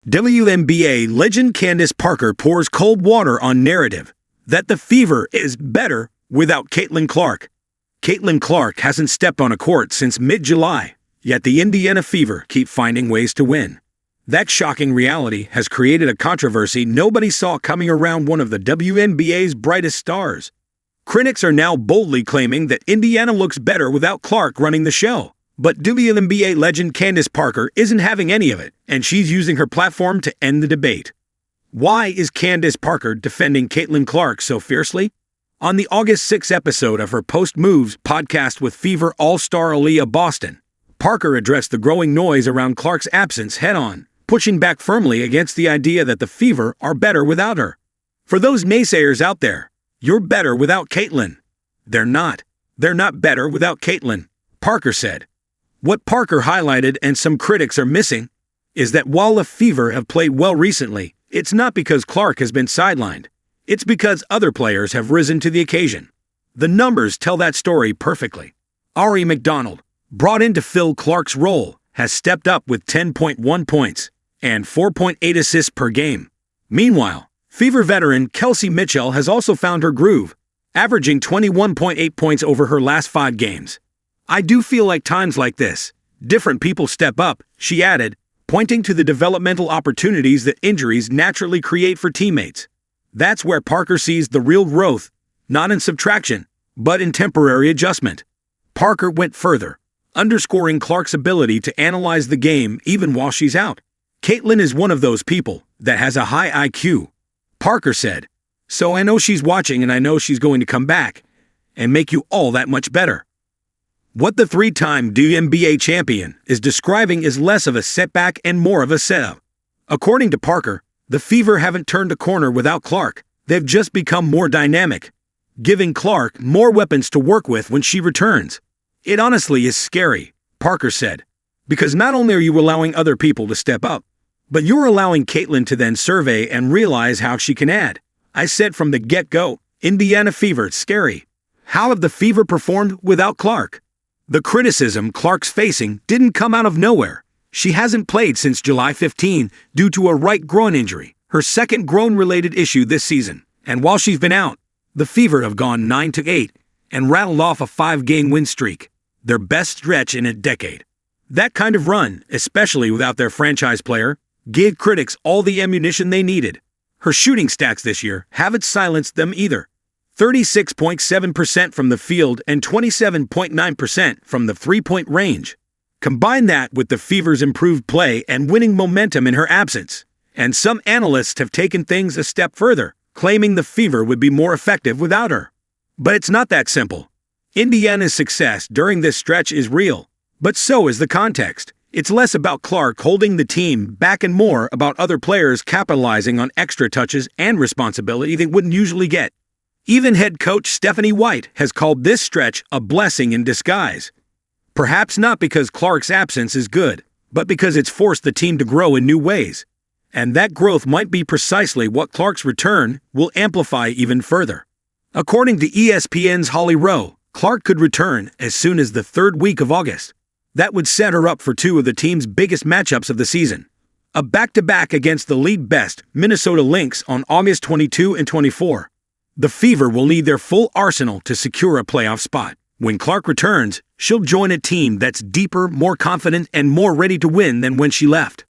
WNBA legend Candace Parker pours cold water on narrative that the Fever is better without Caitlin Clark. Caitlin Clark hasn't stepped on a court since mid-July, yet the Indiana Fever keep finding ways to win. That shocking reality has created a controversy nobody saw coming around one of the WNBA's brightest stars. Critics are now boldly claiming that Indiana looks better without Clark running the show. But WNBA legend Candace Parker isn't having any of it, and she's using her platform to end the debate. Why is Candace Parker defending Caitlin Clark so fiercely? On the August 6 episode of her Post Moves podcast with Fever All-Star Aliyah Boston, Parker addressed the growing noise around Clark's absence head-on, pushing back firmly against the idea that the Fever are better without her. For those naysayers out there, you're better without Caitlin. They're not. They're not better without Caitlin, Parker said. What Parker highlighted and some critics are missing is that while the Fever have played well recently, it's not because Clark has been sidelined. It's because other players have risen to the occasion. The numbers tell that story perfectly. Ari McDonald, brought in to fill Clark's role, has stepped up with 10.1 points and 4.8 assists per game. Meanwhile, Fever veteran Kelsey Mitchell has also found her groove, averaging 21.8 points over her last 5 games. I do feel like times like this, different people step up, she added, pointing to the developmental opportunities that injuries naturally create for teammates. That's where Parker sees the real growth, not in subtraction, but in temporary adjustment. Parker went further, underscoring Clark's ability to analyze the game even while she's out. Caitlin is one of those people that has a high IQ, Parker said. So I know she's watching and I know she's going to come back and make you all that much better. What the 3-time WNBA champion is describing is less of a setback and more of a setup. According to Parker, the Fever haven't turned a corner without Clark. They've just become more dynamic, giving Clark more weapons to work with when she returns. It honestly is scary, Parker said, because not only are you allowing other people to step up, but you're allowing Caitlin to then survey and realize how she can add. I said from the get-go, Indiana Fever, scary. How have the Fever performed without Clark? The criticism Clark's facing didn't come out of nowhere. She hasn't played since July 15 due to a right groin injury, her second groin-related issue this season. And while she's been out, the Fever have gone 9-8 and rattled off a 5-game win streak, their best stretch in a decade. That kind of run, especially without their franchise player, gave critics all the ammunition they needed. Her shooting stats this year haven't silenced them either. 36.7% from the field and 27.9% from the three-point range. Combine that with the Fever's improved play and winning momentum in her absence, and some analysts have taken things a step further, claiming the Fever would be more effective without her. But it's not that simple. Indiana's success during this stretch is real, but so is the context. It's less about Clark holding the team back and more about other players capitalizing on extra touches and responsibility they wouldn't usually get. Even head coach Stephanie White has called this stretch a blessing in disguise. Perhaps not because Clark's absence is good, but because it's forced the team to grow in new ways. And that growth might be precisely what Clark's return will amplify even further. According to ESPN's Holly Rowe, Clark could return as soon as the 3rd week of August. That would set her up for 2 of the team's biggest matchups of the season. A back-to-back against the league best Minnesota Lynx on August 22 and 24. The Fever will need their full arsenal to secure a playoff spot. When Clark returns, she'll join a team that's deeper, more confident, and more ready to win than when she left.